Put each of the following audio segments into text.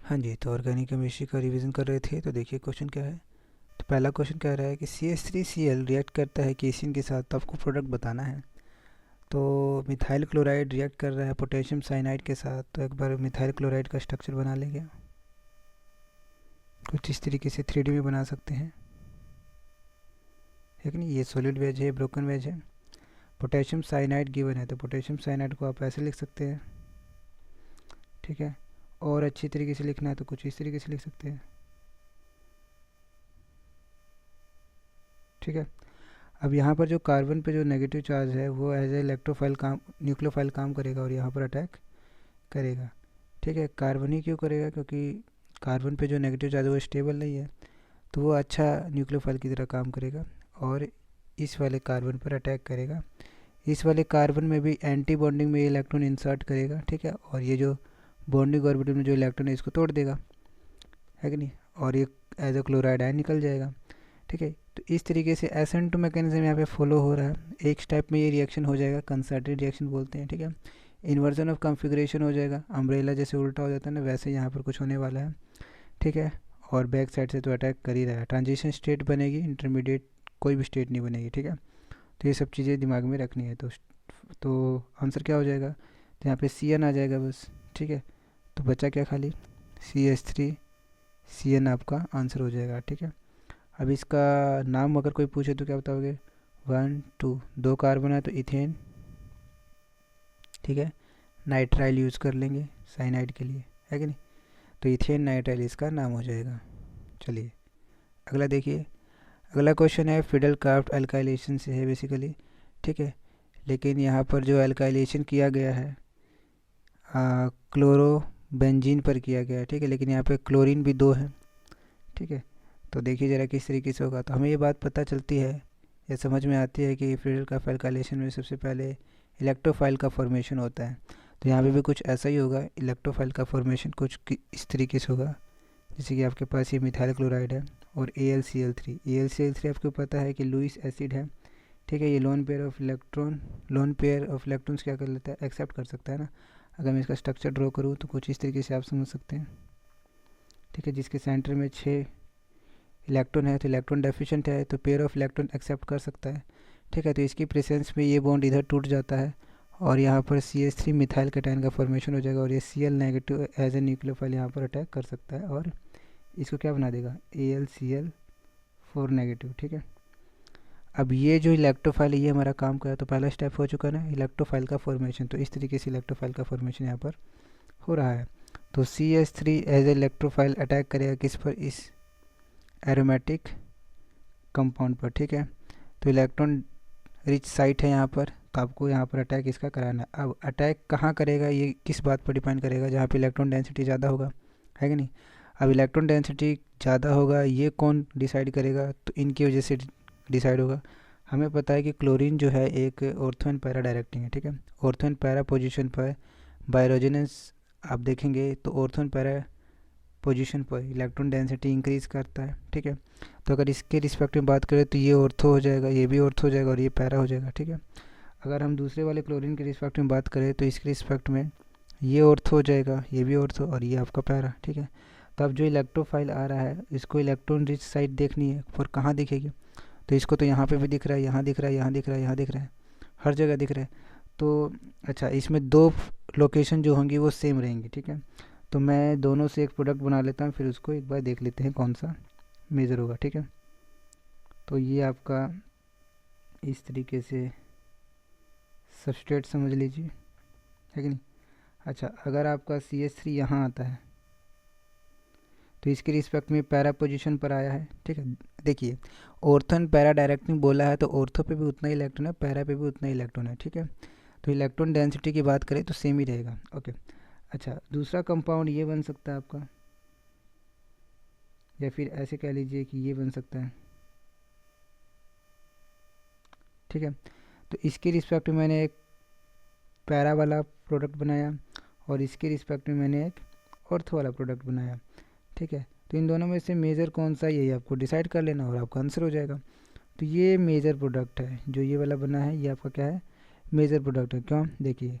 हाँ जी, तो organic chemistry का रिवीजन कर रहे थे। तो देखिए क्वेश्चन क्या है। तो पहला क्वेश्चन कह रहा है कि CH3Cl रिएक्ट करता है केसिन के साथ, तो आपको प्रोडक्ट बताना है। तो मिथाइल क्लोराइड रिएक्ट कर रहा है पोटेशियम साइनाइड के साथ। तो एक बार मिथाइल क्लोराइड का स्ट्रक्चर बना लेंगे। कुछ इस तरीके से 3D में बना सकते हैं, है कि नहीं। ये सॉलिड वेज है, ब्रोकन वेज है। पोटेशियम साइनाइड गिवन है, तो पोटेशियम साइनाइड को आप ऐसे लिख सकते हैं, ठीक है। और अच्छी तरीके से लिखना है तो कुछ इस तरीके से लिख सकते हैं, ठीक है। अब यहाँ पर जो कार्बन पे जो नेगेटिव चार्ज है वो एज ए इलेक्ट्रोफाइल काम, न्यूक्लियोफाइल काम करेगा और यहाँ पर अटैक करेगा, ठीक है। कार्बन ही क्यों करेगा, क्योंकि कार्बन पे जो नेगेटिव चार्ज है वो स्टेबल नहीं है, तो वो अच्छा न्यूक्लियोफाइल की तरह काम करेगा और इस वाले कार्बन पर अटैक करेगा। इस वाले कार्बन में भी एंटी बॉन्डिंग में ये इलेक्ट्रॉन इंसर्ट करेगा, ठीक है। और ये जो बॉन्डिंग ऑर्बिटल में जो इलेक्ट्रॉन है इसको तोड़ देगा, है कि नहीं। और ये एज ए क्लोराइड आयन निकल जाएगा, ठीक है। तो इस तरीके से SN2 मैकेनिज्म यहाँ पे फॉलो हो रहा है। एक स्टेप में ये रिएक्शन हो जाएगा, कंसर्टेड रिएक्शन बोलते हैं, ठीक है। इन्वर्जन ऑफ कॉन्फ़िगरेशन हो जाएगा, अम्ब्रेला जैसे उल्टा हो जाता है ना, वैसे यहाँ पर कुछ होने वाला है, ठीक है। और बैक साइड से तो अटैक कर ही रहा है। ट्रांजिशन स्टेट बनेगी, इंटरमीडिएट कोई भी स्टेट नहीं बनेगी, ठीक है। तो ये सब चीज़ें दिमाग में रखनी है। तो आंसर क्या हो जाएगा, तो यहाँ पे CN आ जाएगा बस, ठीक है। तो बचा क्या खाली, CH3CN आपका आंसर हो जाएगा, ठीक है। अब इसका नाम अगर कोई पूछे तो क्या बताओगे, 1 2 दो कार्बन है तो इथेन, ठीक है। नाइट्राइल यूज़ कर लेंगे साइनाइड के लिए, है कि नहीं। तो इथेन नाइट्राइल इसका नाम हो जाएगा। चलिए अगला देखिए। अगला क्वेश्चन है फिडल क्राफ्ट एल्काइलेशन से है बेसिकली, ठीक है। लेकिन यहाँ पर जो एल्काइलेशन किया गया है क्लोरो बेंजीन पर किया गया है, ठीक है। लेकिन यहाँ पे क्लोरीन भी 2 है, ठीक है। तो देखिए ज़रा किस तरीके से होगा। तो हमें ये बात पता चलती है या समझ में आती है कि फिडल क्राफ्ट एल्काइलेशन में सबसे पहले इलेक्ट्रोफाइल का फॉर्मेशन होता है। तो यहाँ पे भी कुछ ऐसा ही होगा, इलेक्ट्रोफाइल का फॉर्मेशन कुछ इस तरीके से होगा। जैसे कि आपके पास ये मिथाइल क्लोराइड है और AlCl3 आपको पता है कि लुईस एसिड है, ठीक है। ये लोन पेयर ऑफ इलेक्ट्रॉन्स क्या कर लेता है, एक्सेप्ट कर सकता है ना। अगर मैं इसका स्ट्रक्चर ड्रॉ करूँ तो कुछ इस तरीके से आप समझ सकते हैं, ठीक है। जिसके सेंटर में 6 इलेक्ट्रॉन है, तो इलेक्ट्रॉन डेफिशिएंट है, तो पेयर ऑफ इलेक्ट्रॉन एक्सेप्ट कर सकता है, ठीक है। तो इसकी प्रेजेंस में ये बॉन्ड इधर टूट जाता है और यहाँ पर CH3 मिथाइल कैटायन का फॉर्मेशन हो जाएगा और ये Cl negative as a nucleophile यहाँ पर अटैक कर सकता है और इसको क्या बना देगा, AlCl4 नेगेटिव, ठीक है। अब ये जो इलेक्ट्रोफाइल है ये हमारा काम का है, तो पहला स्टेप हो चुका ना इलेक्ट्रोफाइल का फॉर्मेशन। तो इस तरीके से इलेक्ट्रोफाइल का फॉर्मेशन यहाँ पर हो रहा है। तो CH3 as a electrophile attack करेगा किस पर, इस एरोमेटिक कंपाउंड पर, ठीक है। तो इलेक्ट्रॉन रिच साइट है यहाँ पर, तो आपको यहाँ पर अटैक इसका कराना है। अब अटैक कहाँ करेगा ये किस बात पर डिपेंड करेगा, जहाँ पे इलेक्ट्रॉन डेंसिटी ज़्यादा होगा, है कि नहीं। अब इलेक्ट्रॉन डेंसिटी ज़्यादा होगा ये कौन डिसाइड करेगा, तो इनकी वजह से डिसाइड होगा। हमें पता है कि क्लोरीन जो है एक ऑर्थो एंड पैरा डायरेक्टिंग है, ठीक है। ऑर्थो एंड पैरा पोजीशन पर बायोरोजेनेस आप देखेंगे तो ऑर्थो एंड पैरा पोजीशन पर इलेक्ट्रॉन डेंसिटी इंक्रीज करता है, ठीक है। तो अगर इसके रिस्पेक्ट में बात करें तो ये ऑर्थो हो जाएगा, ये भी ऑर्थो हो जाएगा और ये पैरा हो जाएगा, ठीक है। अगर हम दूसरे वाले क्लोरीन के रिस्पेक्ट में बात करें तो इसके रिस्पेक्ट में ये ऑर्थो हो जाएगा, ये भी ऑर्थो और ये आपका पैरा, ठीक है। तो अब जो इलेक्ट्रोफाइल आ रहा है इसको इलेक्ट्रॉन रिच साइड देखनी है, और कहाँ दिखेगी, तो इसको तो यहाँ पे भी दिख रहा है, यहाँ दिख रहा है, यहाँ दिख रहा है, यहाँ दिख रहा है, हर जगह दिख रहा है। तो अच्छा, इसमें 2 लोकेशन जो होंगी वो सेम रहेंगी, ठीक है। तो मैं दोनों से एक प्रोडक्ट बना लेता हूँ, फिर उसको एक बार देख लेते हैं कौन सा मेज़र होगा, ठीक है। तो ये आपका इस तरीके से सबस्ट्रेट समझ लीजिए, है कि नहीं। अच्छा, अगर आपका CH3 यहाँ आता है तो इसके रिस्पेक्ट में पैरा पोजीशन पर आया है, ठीक है। देखिए ऑर्थो एंड पैरा डायरेक्टिंग बोला है, तो ऑर्थो पे भी उतना ही इलेक्ट्रॉन है, पैरा पे भी उतना ही इलेक्ट्रॉन है, ठीक है। तो इलेक्ट्रॉन डेंसिटी की बात करें तो सेम ही रहेगा, ओके। अच्छा, दूसरा कंपाउंड ये बन सकता है आपका, या फिर ऐसे कह लीजिए कि ये बन सकता है, ठीक है। तो इसके रिस्पेक्ट में मैंने एक पैरा वाला प्रोडक्ट बनाया और इसके रिस्पेक्ट में मैंने एक ऑर्थो वाला प्रोडक्ट बनाया, ठीक है। तो इन दोनों में से मेजर कौन सा है यही आपको डिसाइड कर लेना और आपका आंसर हो जाएगा। तो ये मेजर प्रोडक्ट है, जो ये वाला बना है ये आपका क्या है, मेजर प्रोडक्ट है। क्यों, देखिए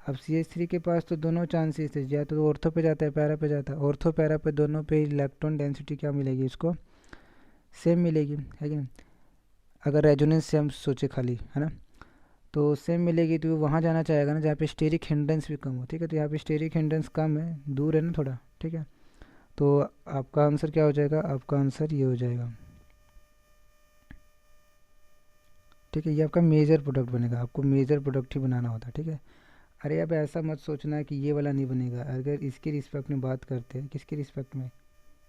अब CH3 के पास तो दोनों चांसेस है, या तो ऑर्थो पे जाता है पैरा पे जाता है, ऑर्थो पैरा पे दोनों पे इलेक्ट्रॉन डेंसिटी क्या मिलेगी इसको, सेम मिलेगी, है कि नहीं। अगर रेजोनेंस से हम सोचे खाली, है ना, तो सेम मिलेगी, तो वो वहाँ जाना चाहेगा ना जहाँ पे स्टेरिक हिंड्रेंस भी कम हो, ठीक है। तो यहाँ पे स्टेरिक हिंड्रेंस कम है, दूर है ना थोड़ा, ठीक है। तो आपका आंसर क्या हो जाएगा, आपका आंसर ये हो जाएगा, ठीक है। ये आपका मेजर प्रोडक्ट बनेगा, आपको मेजर प्रोडक्ट ही बनाना होता है, ठीक है। अरे अब ऐसा मत सोचना कि ये वाला नहीं बनेगा। अगर इसके रिस्पेक्ट में बात करते हैं, किसके रिस्पेक्ट में,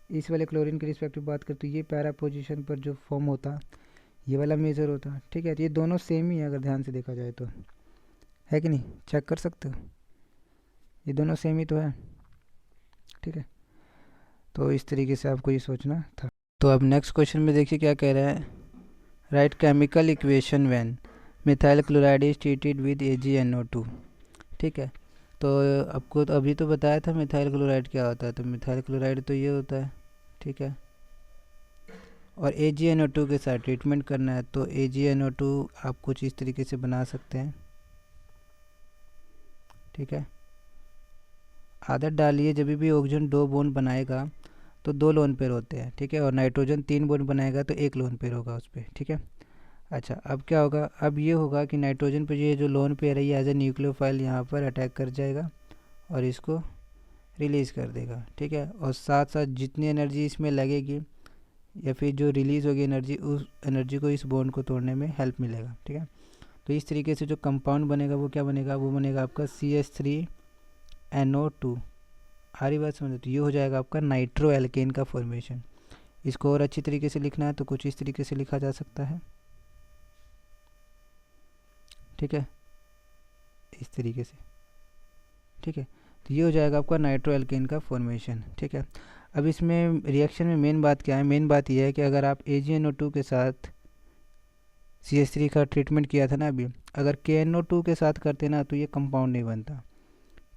इस वाले क्लोरीन के रिस्पेक्ट में बात करते, तो ये पैरा पोजीशन पर जो फॉर्म होता ये वाला मेजर होता, ठीक है। तो ये दोनों सेम ही है अगर ध्यान से देखा जाए तो, है कि नहीं, चेक कर सकते हो, ये दोनों सेम ही तो है, ठीक है। तो इस तरीके से आपको ये सोचना था। तो अब नेक्स्ट क्वेश्चन में देखिए क्या कह रहा है, right chemical equation when methyl chloride is treated with AgNO2, ठीक है। तो आपको तो अभी तो बताया था मिथाइल क्लोराइड क्या होता है, तो मिथाइल क्लोराइड तो ये होता है, ठीक है। और AgNO2 के साथ ट्रीटमेंट करना है, तो AgNO2 आप कुछ इस तरीके से बना सकते हैं, ठीक है। आदत डालिए, जब भी ऑक्सीजन 2 बॉन्ड बनाएगा तो 2 लोन पेयर होते हैं, ठीक है, और नाइट्रोजन 3 बॉन्ड बनाएगा तो 1 लोन पेयर होगा उस पर, ठीक है। अच्छा, अब क्या होगा, अब ये होगा कि नाइट्रोजन पे ये जो लोन पेयर है ये एज ए न्यूक्लियोफाइल यहाँ पर अटैक कर जाएगा और इसको रिलीज़ कर देगा, ठीक है। और साथ साथ जितनी एनर्जी इसमें लगेगी या फिर जो रिलीज़ होगी एनर्जी, उस एनर्जी को इस बॉन्ड को तोड़ने में हेल्प मिलेगा, ठीक है। तो इस तरीके से जो कंपाउंड बनेगा वो क्या बनेगा, वो बनेगा आपका CH3NO2। आ रही बात समझ, तो ये हो जाएगा आपका नाइट्रो एल्केन का फॉर्मेशन। इसको और अच्छी तरीके से लिखना है तो कुछ इस तरीके से लिखा जा सकता है, ठीक है, इस तरीके से, ठीक है। तो ये हो जाएगा आपका नाइट्रो एल्केन का फॉर्मेशन, ठीक है। अब इसमें रिएक्शन में मेन बात क्या है, मेन बात यह है कि अगर आप AgNO2 के साथ CH3 का ट्रीटमेंट किया था ना अभी, अगर KNO2 के साथ करते ना तो ये कंपाउंड नहीं बनता।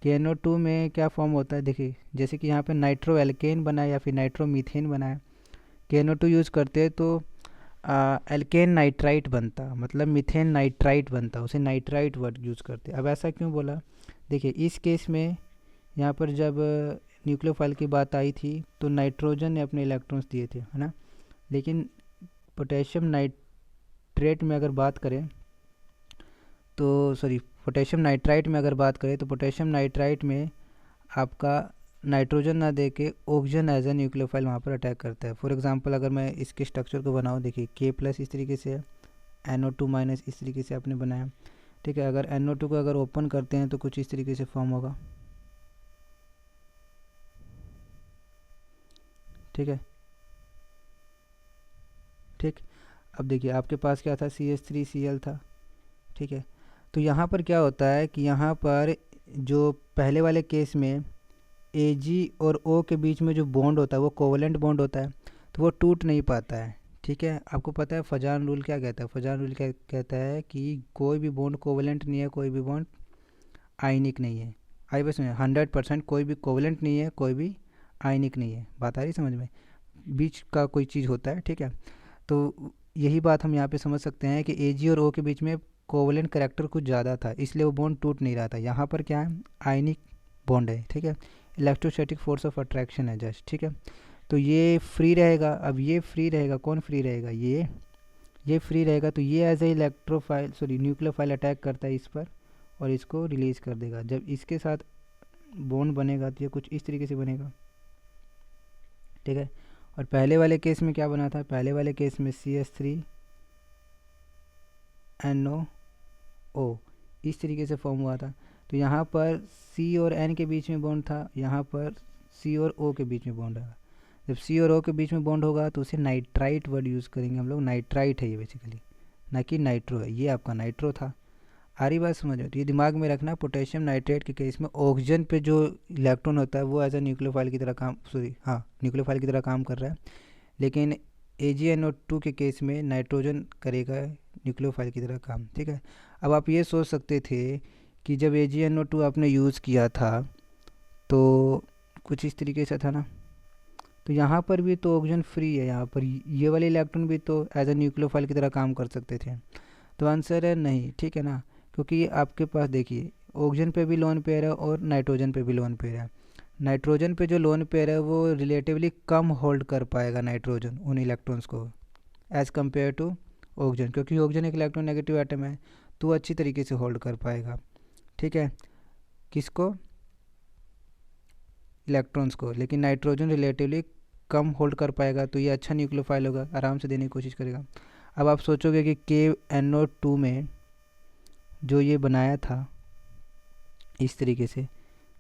KNO2 में क्या फॉर्म होता है, देखिए जैसे कि यहाँ पे नाइट्रो एल्केन बना है या फिर नाइट्रो मीथेन बना है, KNO2 यूज़ करते हैं तो एल्केन नाइट्राइट बनता, मतलब मीथेन नाइट्राइट बनता, उसे नाइट्राइट वर्ड यूज़ करते। अब ऐसा क्यों बोला, देखिए इस केस में यहाँ पर जब न्यूक्लियोफाइल की बात आई थी तो नाइट्रोजन ने अपने इलेक्ट्रॉन्स दिए थे, है ना, लेकिन पोटेशियम नाइट्रेट में अगर बात करें तो सॉरी पोटेशियम नाइट्राइट में अगर बात करें तो पोटेशियम नाइट्राइट में आपका नाइट्रोजन ना दे के ऑक्सीजन एज ए न्यूक्लियोफाइल वहाँ पर अटैक करता है। फॉर एग्जांपल अगर मैं इसके स्ट्रक्चर को बनाऊँ, देखिए K+ इस तरीके से है, NO2- इस तरीके से आपने बनाया, ठीक है। अगर NO2 को अगर ओपन करते हैं तो कुछ इस तरीके से फॉर्म होगा, ठीक है, ठीक। अब देखिए आपके पास क्या था, CH3Cl था, ठीक है। तो यहाँ पर क्या होता है कि यहाँ पर जो पहले वाले केस में Ag और O के बीच में जो बॉन्ड होता है वो कोवलेंट बॉन्ड होता है, तो वो टूट नहीं पाता है, ठीक है। आपको पता है फजान रूल क्या कहता है, फजान रूल क्या कहता है कि कोई भी बॉन्ड कोवलेंट नहीं है, कोई भी बॉन्ड आयनिक नहीं है। आई बस में 100% कोई भी कोवलेंट नहीं है, कोई भी आयनिक नहीं है, बात आ रही समझ में, बीच का कोई चीज़ होता है, ठीक है। तो यही बात हम यहाँ पे समझ सकते हैं कि Ag और O के बीच में कोवलेंट करेक्टर कुछ ज़्यादा था, इसलिए वो बॉन्ड टूट नहीं रहा था। यहाँ पर क्या है, आयनिक बॉन्ड है, ठीक है, इलेक्ट्रोस्टैटिक फोर्स ऑफ अट्रैक्शन है जस्ट, ठीक है। तो ये फ्री रहेगा, अब ये फ्री रहेगा, कौन फ्री रहेगा, ये फ्री रहेगा, तो ये as a electrophile sorry nucleophile attack करता है इस पर और इसको रिलीज़ कर देगा। जब इसके साथ बॉन्ड बनेगा तो ये कुछ इस तरीके से बनेगा, ठीक है। और पहले वाले केस में क्या बना था, पहले वाले केस में CH3NO इस तरीके से फॉर्म हुआ था। तो यहाँ पर C और N के बीच में बॉन्ड था, यहाँ पर C और O के बीच में बॉन्ड है। जब C और O के बीच में बॉन्ड होगा तो उसे नाइट्राइट वर्ड यूज़ करेंगे हम लोग, नाइट्राइट है ये बेसिकली, ना कि नाइट्रो है। ये आपका नाइट्रो था, आ रही बात समझ में, तो ये दिमाग में रखना। पोटेशियम नाइट्रेट के केस में ऑक्सीजन पे जो इलेक्ट्रॉन होता है वो एज ए न्यूक्लियोफाइल की तरह काम न्यूक्लियोफाइल की तरह काम कर रहा है, लेकिन AgNO2 के केस में नाइट्रोजन करेगा न्यूक्लियोफाइल की तरह काम, ठीक है। अब आप ये सोच सकते थे कि जब AgNO2 आपने यूज़ किया था तो कुछ इस तरीके से था ना, तो यहाँ पर भी तो ऑक्सीजन फ्री है, यहाँ पर ये वाले इलेक्ट्रॉन भी तो एज ए न्यूक्लियोफाइल की तरह काम कर सकते थे। तो आंसर है नहीं, ठीक है ना, क्योंकि आपके पास देखिए ऑक्सीजन पे भी लोन पेयर है और नाइट्रोजन पे भी लोन पेयर है। नाइट्रोजन पे जो लोन पेयर है वो रिलेटिवली कम होल्ड कर पाएगा नाइट्रोजन उन इलेक्ट्रॉन्स को एज़ कम्पेयर टू ऑक्सीजन, क्योंकि ऑक्सीजन एक इलेक्ट्रोनेगेटिव एटम है तो वो अच्छी तरीके से होल्ड कर पाएगा, ठीक है, किसको, इलेक्ट्रॉन्स को। लेकिन नाइट्रोजन रिलेटिवली कम होल्ड कर पाएगा तो ये अच्छा न्यूक्लियोफाइल होगा, आराम से देने की कोशिश करेगा। अब आप सोचोगे कि KNO2 में जो ये बनाया था इस तरीके से,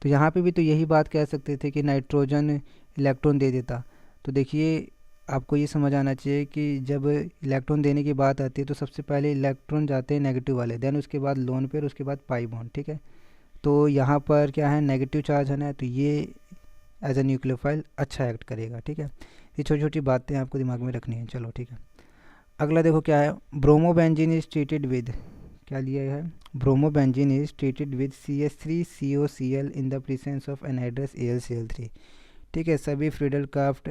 तो यहाँ पे भी तो यही बात कह सकते थे कि नाइट्रोजन इलेक्ट्रॉन दे देता। तो देखिए आपको ये समझ आना चाहिए कि जब इलेक्ट्रॉन देने की बात आती है तो सबसे पहले इलेक्ट्रॉन जाते हैं नेगेटिव वाले, देन उसके बाद लोन पेयर, उसके बाद पाई बॉन्ड, ठीक है। तो यहाँ पर क्या है, नेगेटिव चार्ज है ना, तो ये एज ए न्यूक्लियोफाइल अच्छा एक्ट करेगा, ठीक है। ये छोटी छोटी बातें आपको दिमाग में रखनी है। चलो ठीक है, अगला देखो क्या है, ब्रोमोबेंजीन इज ट्रीटेड विद, क्या लिया है, bromobenzene is treated with CH3COCl in the presence of anhydrous AlCl3, ठीक है। सभी फ्रीडल-क्राफ्ट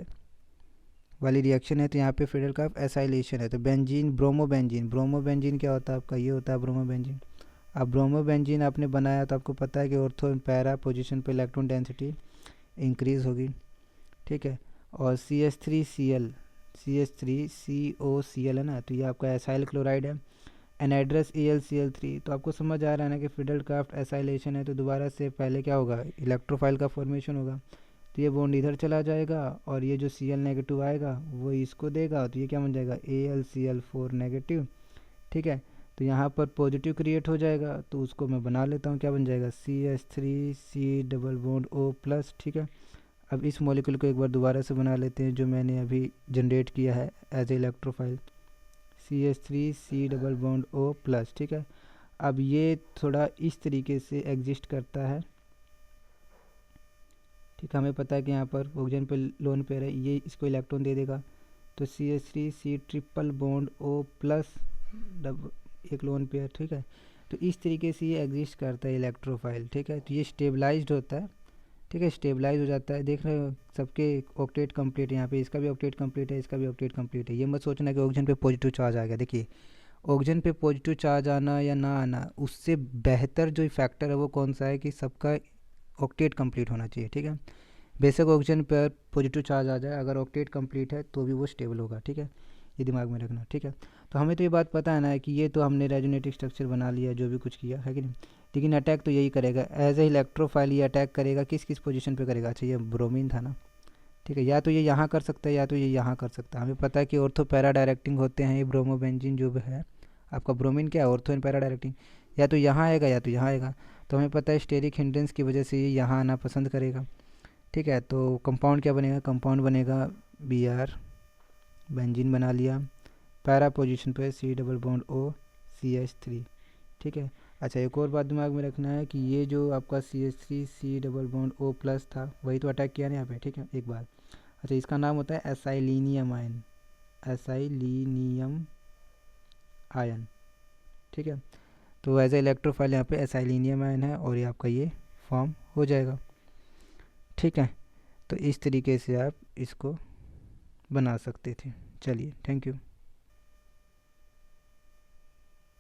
वाली रिएक्शन है तो यहाँ पे फ्रीडल-क्राफ्ट एसाइलेशन है। तो बेंजीन, ब्रोमोबेंजीन, ब्रोमोबेंजीन क्या होता है आपका, ये होता है ब्रोमोबेंजीन। अब ब्रोमोबेंजीन आपने बनाया तो आपको पता है कि ऑर्थो एंड पैरा पोजीशन पे इलेक्ट्रॉन डेंसिटी इंक्रीज होगी, ठीक है। और CH3COCl है ना, तो ये आपका एसाइल क्लोराइड है। एनहाइड्रस AlCl3, तो आपको समझ आ रहा है ना कि फ्रीडल-क्राफ्ट एसाइलेशन है तो दोबारा से पहले क्या होगा, इलेक्ट्रोफाइल का फॉर्मेशन होगा। तो ये बॉन्ड इधर चला जाएगा और ये जो Cl नेगेटिव आएगा वो इसको देगा, तो ये क्या बन जाएगा, AlCl4 नेगेटिव, ठीक है। तो यहाँ पर पॉजिटिव क्रिएट हो जाएगा, तो उसको मैं बना लेता हूँ, क्या बन जाएगा, CH3C डबल बॉन्ड O+, ठीक है। अब इस मॉलिक्यूल को एक बार दोबारा से बना लेते हैं जो मैंने अभी जनरेट किया है as a electrophile, CH3C double bond O+, ठीक है। अब ये थोड़ा इस तरीके से एग्जिस्ट करता है, ठीक है। हमें पता है कि यहाँ पर ऑक्सीजन पे लोन पेयर है, ये इसको इलेक्ट्रॉन दे देगा, तो CH3C ट्रिपल बॉन्ड O+, एक लोन पेयर, ठीक है। तो इस तरीके से ये एग्जिस्ट करता है इलेक्ट्रोफाइल, ठीक है। तो ये स्टेबलाइज्ड होता है, ठीक है, स्टेबलाइज हो जाता है। देख रहे हो सबके ऑक्टेट कंप्लीट, यहाँ पे इसका भी ऑक्टेट कंप्लीट है, इसका भी ऑक्टेट कंप्लीट है। ये मत सोचना कि ऑक्सीजन पे पॉजिटिव चार्ज आ गया। देखिए ऑक्सीजन पे पॉजिटिव चार्ज आना या ना आना, उससे बेहतर जो फैक्टर है वो कौन सा है कि सबका ऑक्टेट कंप्लीट होना चाहिए, ठीक है। बेशक ऑक्सीजन पर पॉजिटिव चार्ज आ जाए, अगर ऑक्टेट कंप्लीट है तो भी वो स्टेबल होगा, ठीक है। ये दिमाग में रखना, ठीक है। तो हमें तो ये बात पता है ना कि ये तो हमने रेजोनेटिव स्ट्रक्चर बना लिया, जो भी कुछ किया है कि नहीं, लेकिन अटैक तो यही करेगा एज ए इलेक्ट्रोफाइल। ये अटैक करेगा किस किस पोजीशन पे करेगा, अच्छा ये ब्रोमीन था ना, ठीक है। या तो ये यहाँ कर सकता है या तो ये यहाँ कर सकता है। हमें पता है कि ऑर्थो पैरा डायरेक्टिंग होते हैं ये ब्रोमोबेंजीन जो भी है आपका, ब्रोमीन क्या है, ऑर्थो एंड पैरा डायरेक्टिंग, या तो यहाँ आएगा या तो यहाँ आएगा। तो हमें पता है स्टेरिक हिंड्रेंस की वजह से ये यहाँ आना पसंद करेगा, ठीक है। तो कंपाउंड क्या बनेगा, कंपाउंड बनेगा Br, बेंजीन बना लिया, पैरा पोजीशन पे C डबल बॉन्ड OCH3, ठीक है। अच्छा एक और बात दिमाग में रखना है कि ये जो आपका CH3C डबल बॉन्ड O+ था वही तो अटैक किया ना यहाँ पे, ठीक है, एक बार। अच्छा इसका नाम होता है एसाइलिनियम आयन, एसाइलिनियम आयन, ठीक है। तो एज ए इलेक्ट्रोफाइल यहाँ पे एसाइलिनियम आयन है और ये आपका ये फॉर्म हो जाएगा, ठीक है। तो इस तरीके से आप इसको बना सकते थे। चलिए थैंक यू।